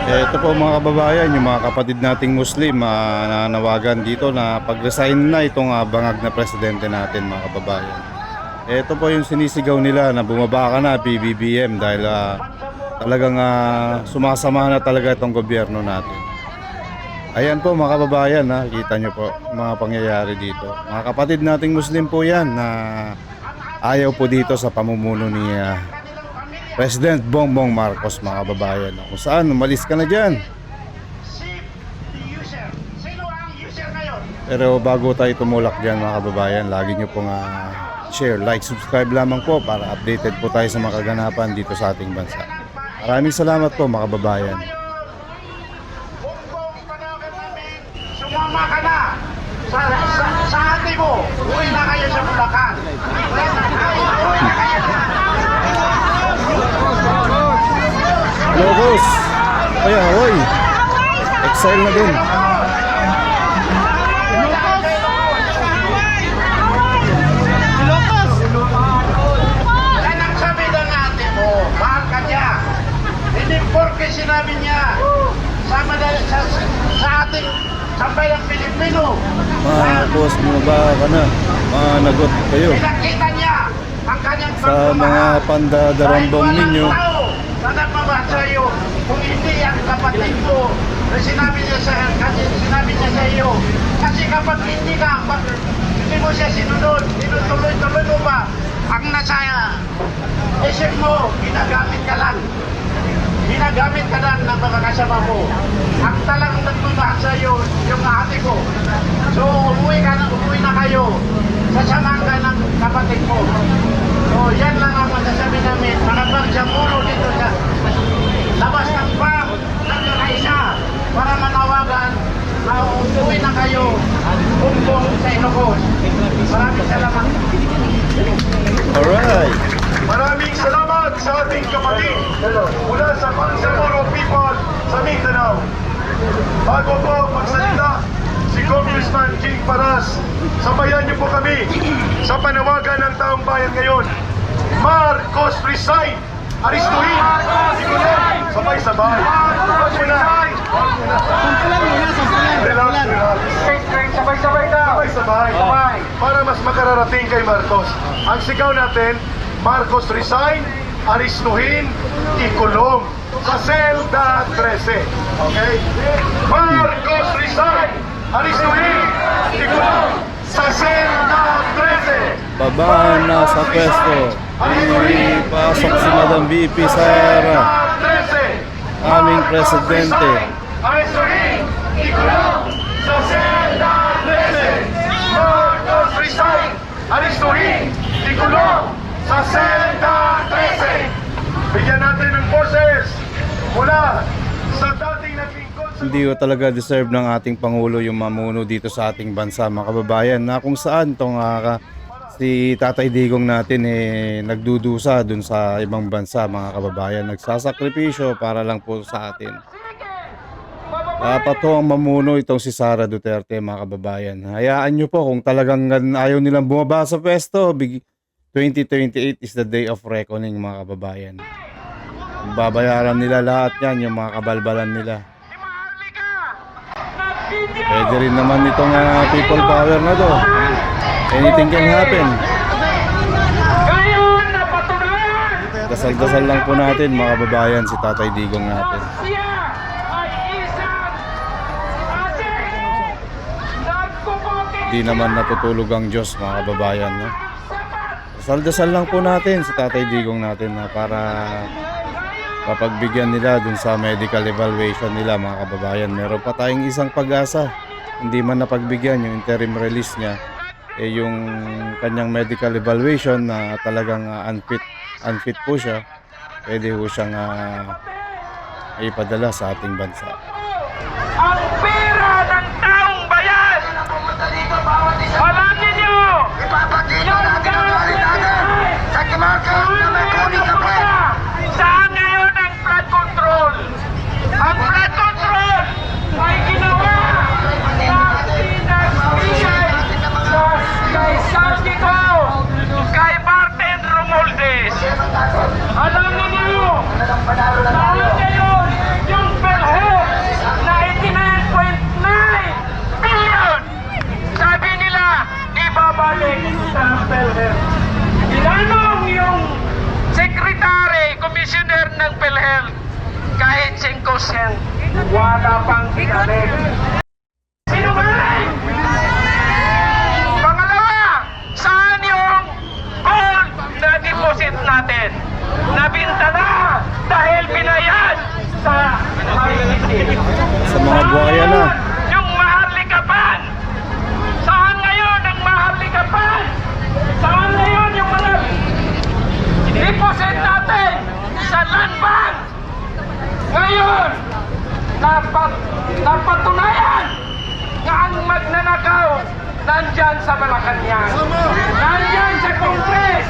Ito po mga kababayan, yung mga kapatid nating Muslim nanawagan dito na pag-resign na itong bangag na presidente natin mga kababayan. Ito po yung sinisigaw nila na bumaba ka na PBBM dahil talagang sumasama na talaga itong gobyerno natin. Ayan po mga kababayan, kita nyo po mga pangyayari dito. Mga kapatid nating Muslim po yan na ayaw po dito sa pamumuno ni President Bongbong Marcos mga kababayan. Kung saan, umalis ka na dyan. Pero bago tayo tumulak dyan mga kababayan, lagi nyo pong share, like, subscribe lamang po para updated po tayo sa mga kaganapan dito sa ating bansa. Maraming salamat po mga kababayan. Sumama ka na sa ate mo. Uwi na kayo sa Bulacan. Hello boss. Ay, ahoy. Exile na din. Yan ang sabi ng ate mo. Mahal ka niya. Hindi porke sinabi niya sa ating sambayang Pilipino. Boss, bumaba ka na. Managot kayo Pinakita niya ang kanyang sa mga pandadarambong ninyo. Sana mabasa iyo kung hindi ang kapatid mo na sinabi niya sa iyo. Kasi kapag hindi mo siya sinunod, tinutuloy-tuloy mo ba ang nasa isip mo, ginagamit ka lang ng mga kasama mo. Ang talagang nagmamahal sa iyo, yung ate ko. So umuwi na kayo. Sasamahan ka ng kapatid mo. So yan lang ang masasabi namin. Mga pagsamuno dito sa labas ng bank ng Kanaisa para manawagan na umuwi na kayo bumbong sa Ilocos. Maraming salamat. Alright. Maraming salamat sa ating kapatid mula sa Bangsamoro people sa Mindanao. Bago po magsalita si Congressman King Paras, sabayan niyo po kami sa panawagan ng taong bayan ngayon. Marcos resign! Aristuhin! Sigunin! Sabay-sabay! Huwag mo na! Relax. Sabay-sabay daw. Sabay-sabay! Para mas makararating kay Marcos. Ang sigaw natin, Marcos resign, aristuhin, ikulong sa selda 13. Okay? Marcos resign, aristuhin, ikulong sa selda 13. Baba na sa pwesto. Ipasok si Madam VP Sara, aming presidente. Aristuhin, ikulong sa selda 13. Marcos resign, aristuhin, ikulong sa selda 13. Bigyan natin ng forces mula sa dating naging Hindi ko talaga deserve ng ating Pangulo yung mamuno dito sa ating bansa mga kababayan, na kung saan tong si Tatay Digong natin nagdudusa dun sa ibang bansa mga kababayan, nagsasakripisyo para lang po sa atin. Dapat to ang mamuno itong si Sara Duterte mga kababayan. Hayaan nyo po kung talagang ayaw nilang bumaba sa pwesto. 2028 is the day of reckoning mga kababayan. Babayaran nila lahat yan, yung mga kabalbalan nila. Pwede rin naman itong people power na to. Anything can happen. Dasal-dasal lang po natin mga kababayan si Tatay Digong natin. Di naman natutulog ang Diyos mga kababayan. Dasal-dasal lang po natin si Tatay Digong natin para papagbigyan nila dun sa medical evaluation nila mga kababayan. Meron pa tayong isang pag-asa. Hindi man napagbigyan yung interim release niya, yung kanyang medical evaluation na talagang unfit po siya. Pwede po siyang ipadala sa ating bansa. Ang pera ng taong bayan! Palagi nyo! Yung gawin sa saan ngayon ang flood control? Ang flood control ay ginawa na pinagbigay kay Saldico, kay Martin Romualdez. Alam niyo, saan ngayon 25% wala pang binalik. Sinungaling! Pangalawa, saan yung gold na deposit natin? Nabinta na dahil binayad sa Sa mga buhaya na. yung maharlikapan. Saan ngayon ang maharlikapan? Saan ngayon yung mga deposit natin sa land bank? Ngayon, napatunayan nga ang magnanakaw nandyan sa Malacanang. Nandyan sa Congress.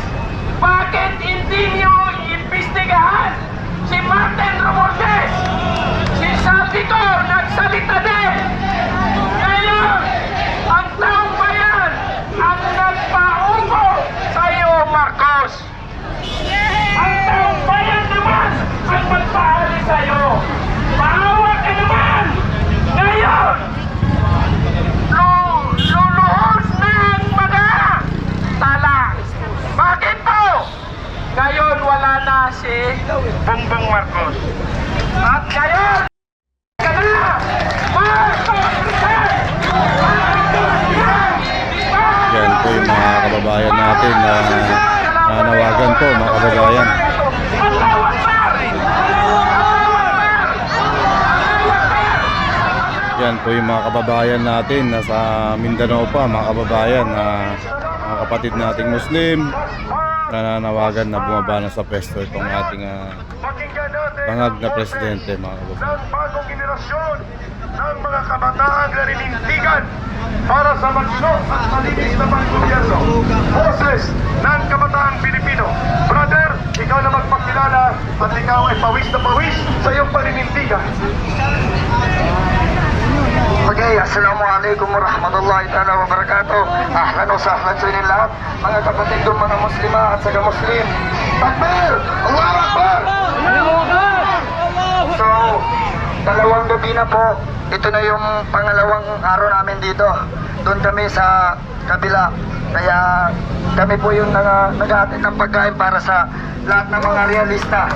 Bakit hindi nyo iimbestigahan si Martin Romualdez? Si Salvador nagsalita din. Ngayon, ang taong bayan ang nagpaupo sa iyo, Marcos. Ang taong bayan naman ang magpaalis sa iyo. Maawa ka naman. Ngayon, luluhos na ang mga tala. Bakit po? Ngayon wala na si Bongbong Marcos. At ngayon, ka na! Marcos! Yan po yung mga kababayan natin na nanawagan po, mga kababayan. Yan po yung mga kababayan natin na sa Mindanao pa, mga kababayan, na mga kapatid nating Muslim na nanawagan na bumaba na sa pwesto itong ating bangag na presidente, mga kababayan. Ng bagong generasyon ng mga kabataan na ninindigan para sa magsyo at malinis na panggobyerno. Boses ng kabataang Pilipino. Brother, ikaw na magpakilala at ikaw ay pawis na pawis sa iyong paninindigan. Okay, assalamualaikum warahmatullahi ta'ala wabarakatuh. Ahlan wa sahlan sa inyong lahat, mga kapatid ko, mga muslima at saka muslim. Takbir! Allahu Akbar! So, dalawang gabi na po. Ito na yung pangalawang araw namin dito. Doon kami sa kabila. Kaya kami po yung naghahatid ng pagkain para sa lahat ng mga realista.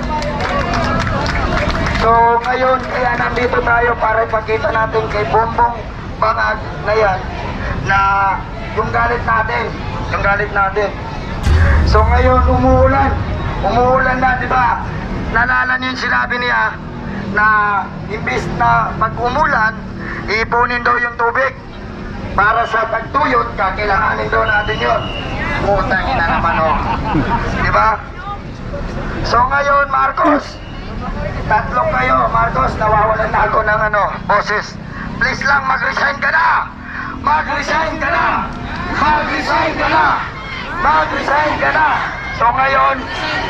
So ngayon, kaya nandito tayo para ipakita natin kay Bongbong Bangag na yan na yung galit natin. So ngayon, umuulan na, di ba? Nalala niyo yung sinabi niya na imbis na pag-umulan, iipunin daw yung tubig para sa tagtuyot, kakailanganin daw natin yun. Putang ina naman, oh. Di ba? So ngayon, Marcos, tatlong kayo, Marcos, nawawalan na ako ng boses. Please lang, mag-resign ka na! Mag-resign ka na! Mag-resign ka na! Mag-resign ka na! So ngayon,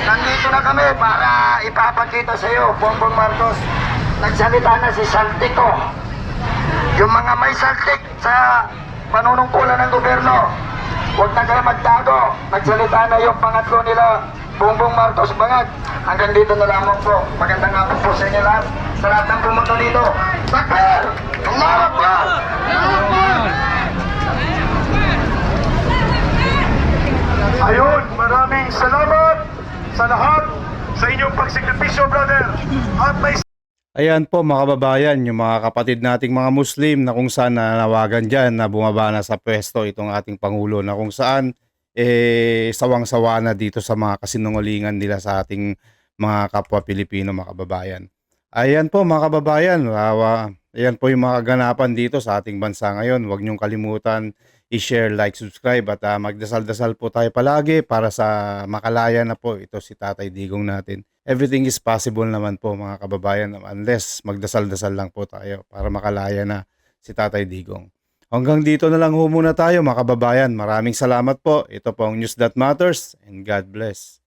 nandito na kami para ipapakita sa iyo, Bongbong Marcos. Nagsalita na si Saltico. Yung mga may saltik sa panunungkulan ng gobyerno, huwag na kayo magtago. Nagsalita na yung pangatlo nila, Bongbong Marcos Bangag. Hanggang dito na lamang po. Magandang hapon po sa inyo lahat. Sa lahat ng pumunta dito. Takbir! Allahu Akbar! Ayun, maraming salamat sa lahat sa inyong pagsakripisyo, brother. At may Ayan po, mga kababayan, yung mga kapatid nating mga Muslim na kung saan nanawagan dyan na bumaba na sa pwesto itong ating Pangulo, na kung saan sawang-sawa na dito sa mga kasinungalingan nila sa ating mga kapwa Pilipino, mga kababayan. Ayan po, mga kababayan, ayan po yung mga kaganapan dito sa ating bansa ngayon. Huwag niyong kalimutan i-share, like, subscribe at magdasal-dasal po tayo palagi para sa makalaya na po ito si Tatay Digong natin. Everything is possible naman po, mga kababayan, unless magdasal-dasal lang po tayo para makalaya na si Tatay Digong. Hanggang dito na lang ho muna tayo, mga kababayan. Maraming salamat po. Ito po ang News That Matters, and God bless.